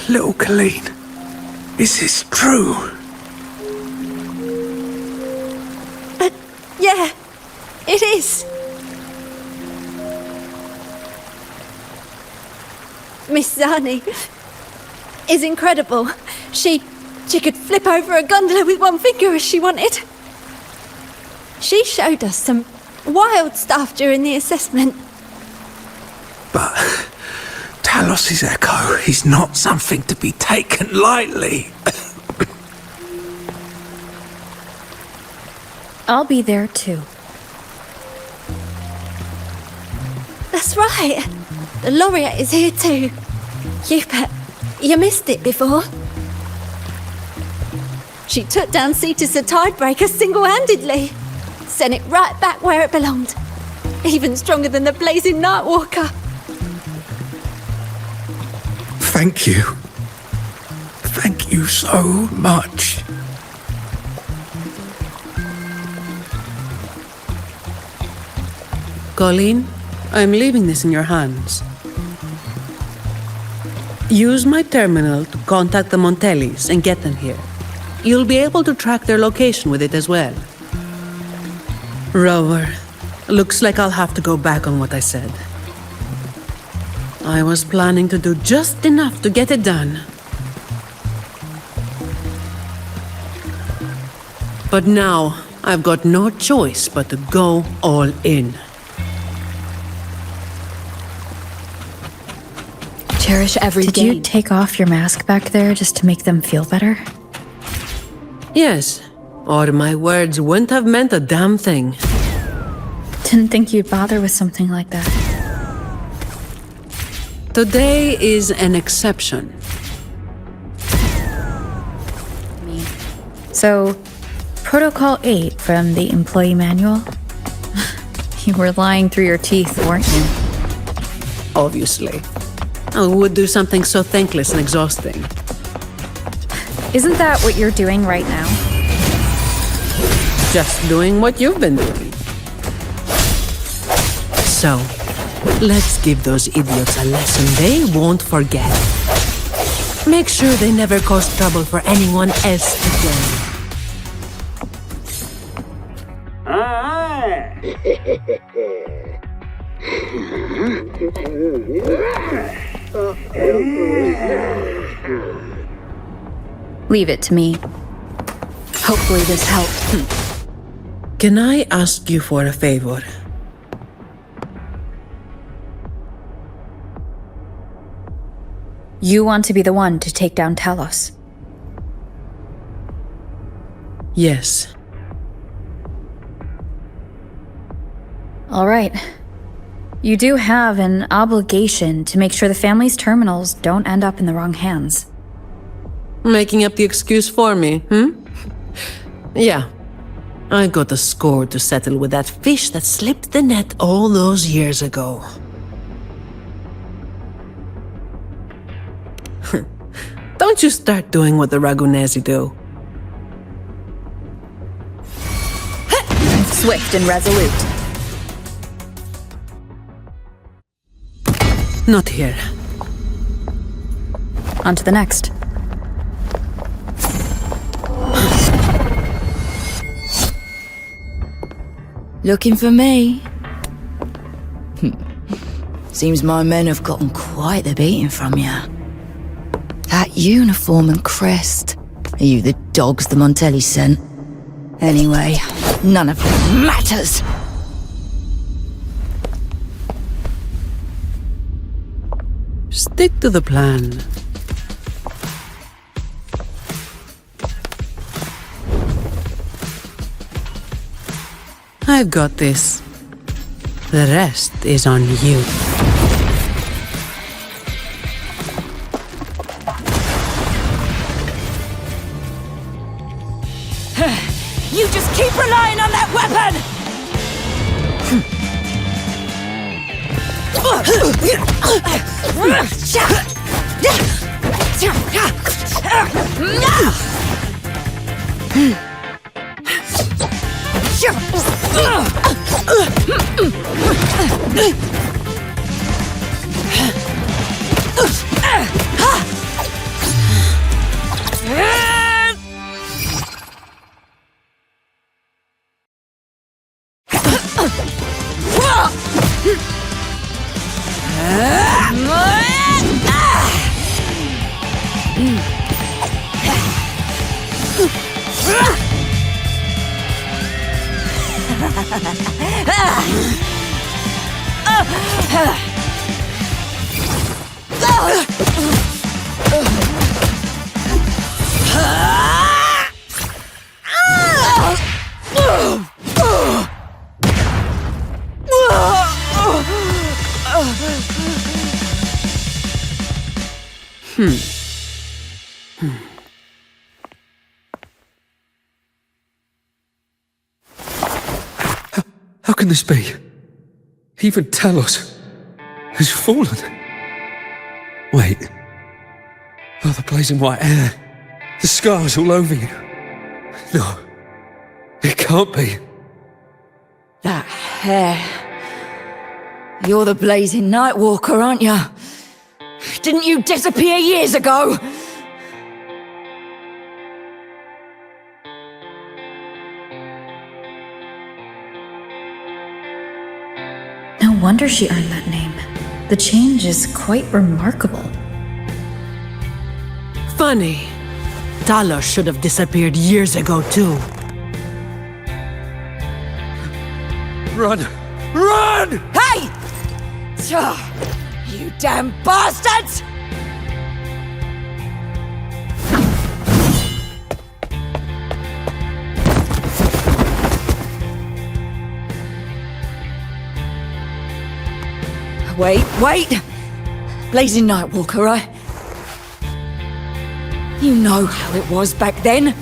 Little Colleen, is this true? Yeah, it is. Miss Zani is incredible. She could flip over a gondola with one finger if she wanted. She showed us some wild stuff during the assessment. But Talos's echo is not something to be taken lightly. I'll be there too. That's right. The laureate is here too. You missed it before. She took down Cetus the Tidebreaker single-handedly. Sent it right back where it belonged. Even stronger than the blazing Nightwalker. Thank you. Thank you so much. Colleen, I'm leaving this in your hands. Use my terminal to contact the Montellis and get them here. You'll be able to track their location with it as well. Rover, looks like I'll have to go back on what I said. I was planning to do just enough to get it done. But now, I've got no choice but to go all in. Cherish every Did you take off your mask back there just to make them feel better? Yes, or my words wouldn't have meant a damn thing. Didn't think you'd bother with something like that. Today is an exception. So, Protocol 8 from the employee manual? You were lying through your teeth, weren't you? Obviously. I would do something so thankless and exhausting. Isn't that what you're doing right now? Just doing what you've been doing. So, let's give those idiots a lesson they won't forget. Make sure they never cause trouble for anyone else again. Leave it to me. Hopefully this helped. Can I ask you for a favor? You want to be the one to take down Talos? Yes. All right. You do have an obligation to make sure the family's terminals don't end up in the wrong hands. Making up the excuse for me, Yeah. I got a score to settle with that fish that slipped the net all those years ago. Don't you start doing what the Ragunesi do. Swift and resolute. Not here. On to the next. Looking for me? Seems my men have gotten quite the beating from you. That uniform and crest. Are you the dogs the Montelli sent? Anyway, none of it matters. Stick to the plan. I've got this. The rest is on you. You just keep relying on that weapon! How can this be? Even Talos has fallen. Wait. Oh, the blazing white hair. The scars all over you. No. It can't be. That hair. You're the blazing Nightwalker, aren't you? Didn't you disappear years ago? No wonder she earned that name. The change is quite remarkable. Funny. Talos should have disappeared years ago, too. Run! Run! Hey! You damn bastards! Wait! Blazing Nightwalker, You know how it was back then.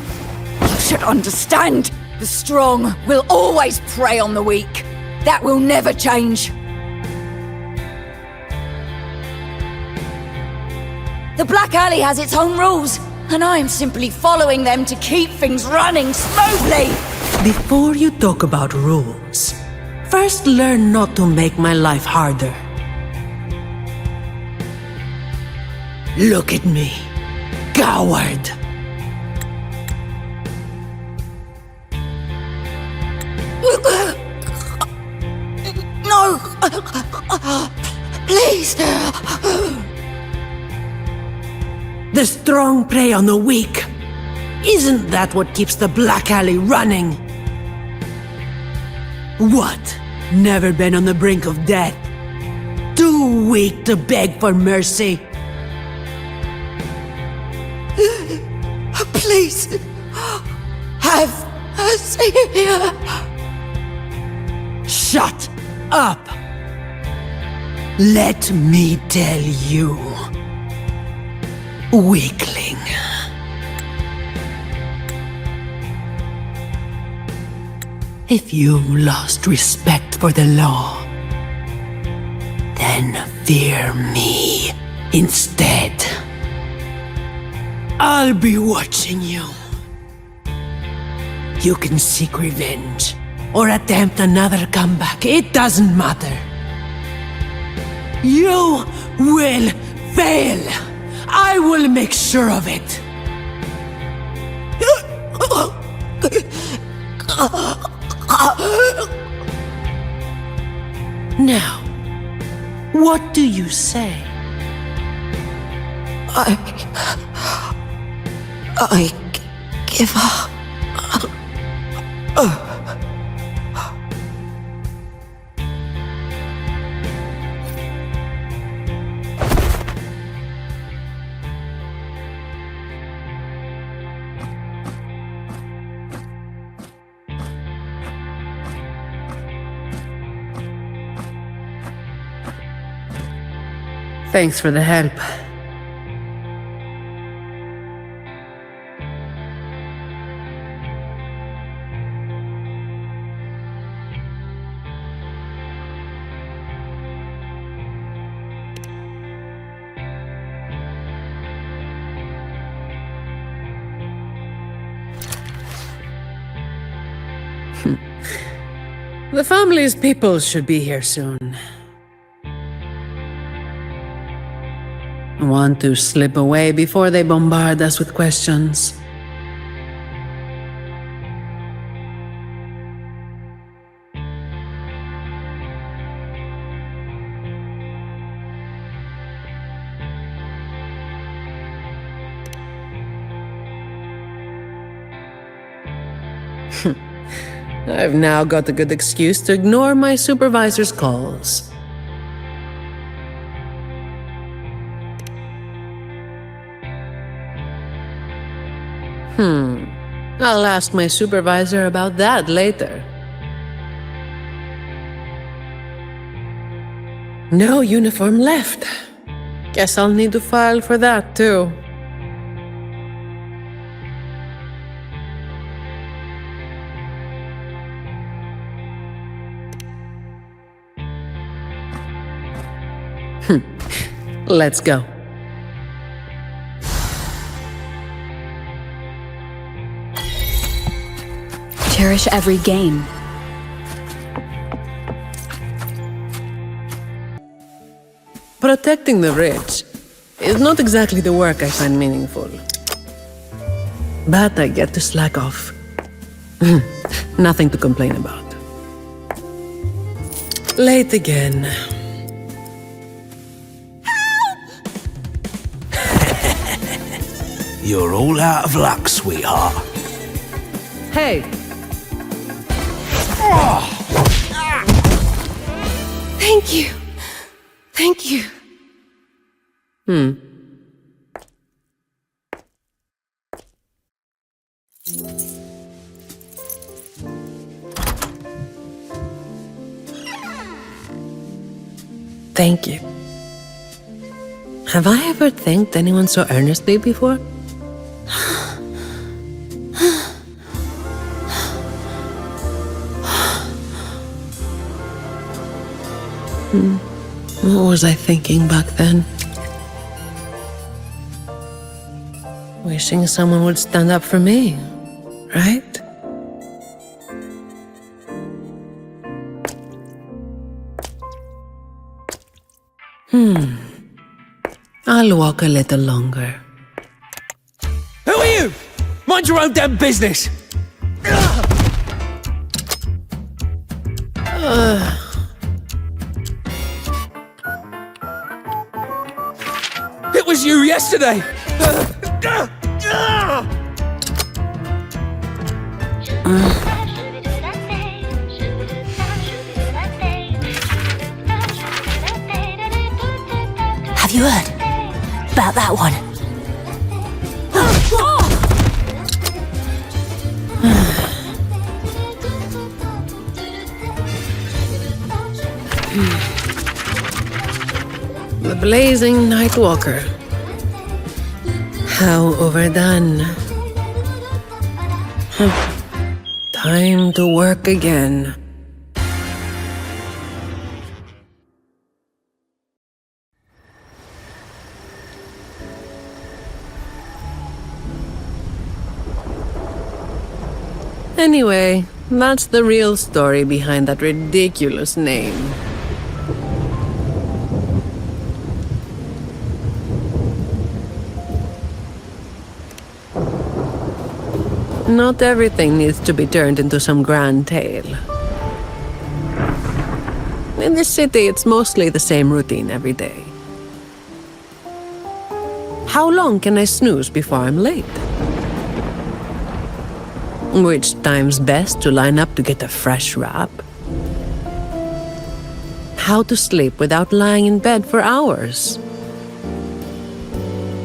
You should understand. The strong will always prey on the weak. That will never change. The Black Alley has its own rules, and I am simply following them to keep things running smoothly. Before you talk about rules, first learn not to make my life harder. Look at me, coward. No! Please! The strong prey on the weak. Isn't that what keeps the Black Alley running? What? Never been on the brink of death? Too weak to beg for mercy? Please! Have a savior! Shut up! Let me tell you, weakling. If you've lost respect for the law, then fear me instead. I'll be watching you. You can seek revenge or attempt another comeback. It doesn't matter. You will fail. I will make sure of it. Now, what do you say? I give up. Thanks for the help. The family's people should be here soon. Want to slip away before they bombard us with questions. I've now got a good excuse to ignore my supervisor's calls. I'll ask my supervisor about that later. No uniform left. Guess I'll need to file for that too. Let's go. Cherish every gain. Protecting the rich is not exactly the work I find meaningful. But I get to slack off. Nothing to complain about. Late again. You're all out of luck, sweetheart. Hey! Thank you. Thank you. Thank you. Have I ever thanked anyone so earnestly before? What was I thinking back then? Wishing someone would stand up for me, right? I'll walk a little longer. Who are you? Mind your own damn business! It was you yesterday! Have you heard about that one? The blazing night walker. How overdone. Time to work again. Anyway, that's the real story behind that ridiculous name. Not everything needs to be turned into some grand tale. In this city, it's mostly the same routine every day. How long can I snooze before I'm late? Which time's best to line up to get a fresh wrap? How to sleep without lying in bed for hours?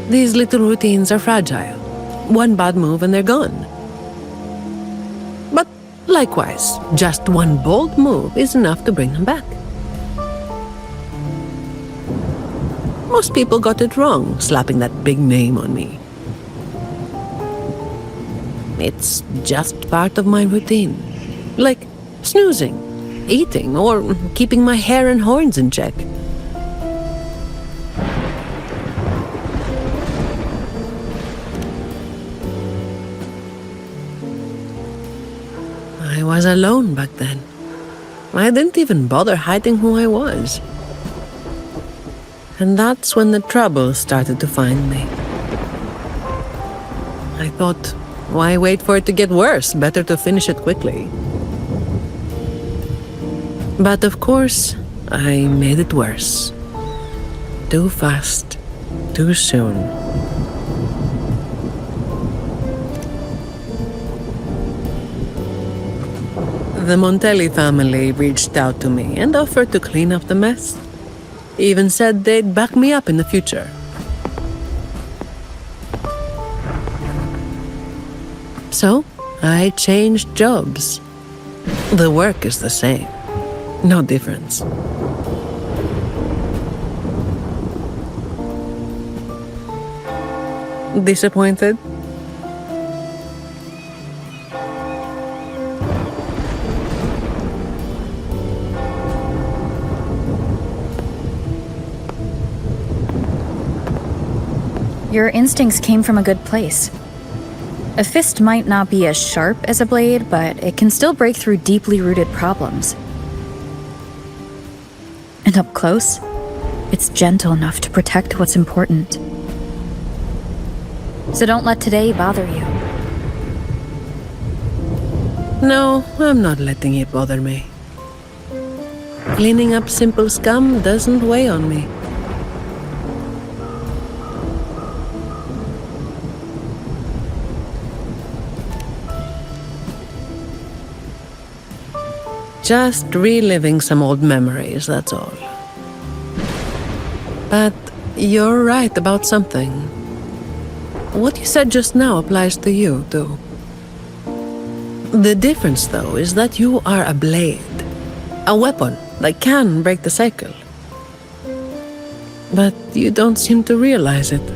These little routines are fragile. One bad move and they're gone. But likewise, just one bold move is enough to bring them back. Most people got it wrong, slapping that big name on me. It's just part of my routine. Like snoozing, eating, or keeping my hair and horns in check. I was alone back then. I didn't even bother hiding who I was. And that's when the trouble started to find me. I thought, why wait for it to get worse? Better to finish it quickly. But of course, I made it worse. Too fast, too soon. The Montelli family reached out to me and offered to clean up the mess. Even said they'd back me up in the future. So, I changed jobs. The work is the same. No difference. Disappointed? Your instincts came from a good place. A fist might not be as sharp as a blade, but it can still break through deeply rooted problems. And up close, it's gentle enough to protect what's important. So don't let today bother you. No, I'm not letting it bother me. Cleaning up simple scum doesn't weigh on me. Just reliving some old memories, that's all. But you're right about something. What you said just now applies to you, too. The difference, though, is that you are a blade. A weapon that can break the cycle. But you don't seem to realize it.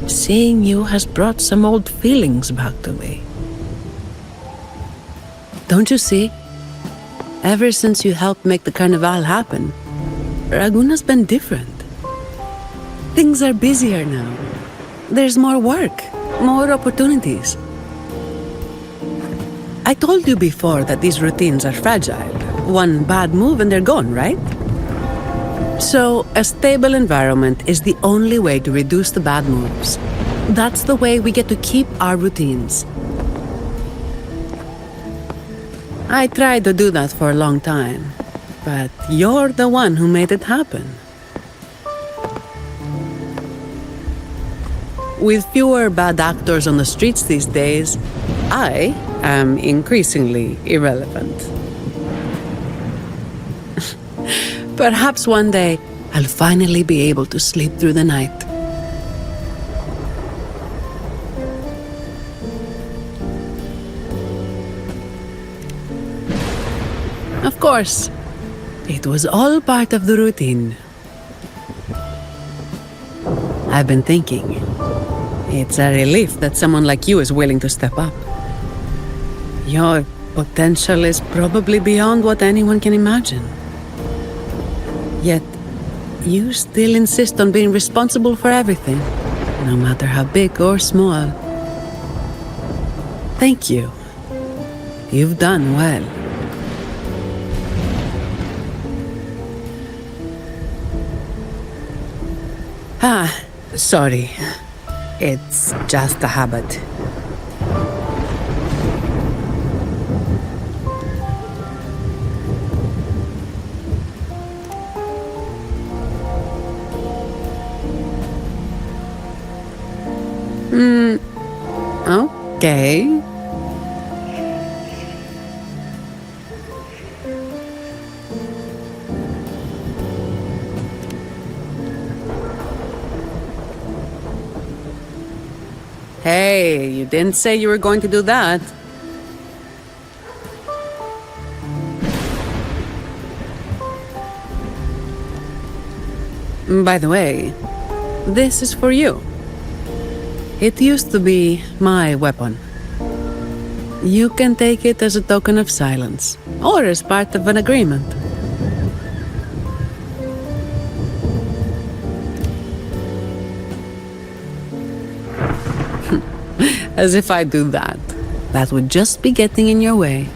Seeing you has brought some old feelings back to me. Don't you see? Ever since you helped make the carnival happen, Raguna's been different. Things are busier now. There's more work, more opportunities. I told you before that these routines are fragile. One bad move and they're gone, right? So, a stable environment is the only way to reduce the bad moves. That's the way we get to keep our routines. I tried to do that for a long time, but you're the one who made it happen. With fewer bad actors on the streets these days, I am increasingly irrelevant. Perhaps one day I'll finally be able to sleep through the night. Of course, it was all part of the routine. I've been thinking, it's a relief that someone like you is willing to step up. Your potential is probably beyond what anyone can imagine. Yet, you still insist on being responsible for everything, no matter how big or small. Thank you. You've done well. Sorry. It's just a habit. Okay. Hey, you didn't say you were going to do that. By the way, this is for you. It used to be my weapon. You can take it as a token of silence, or as part of an agreement. As if I do that. That would just be getting in your way.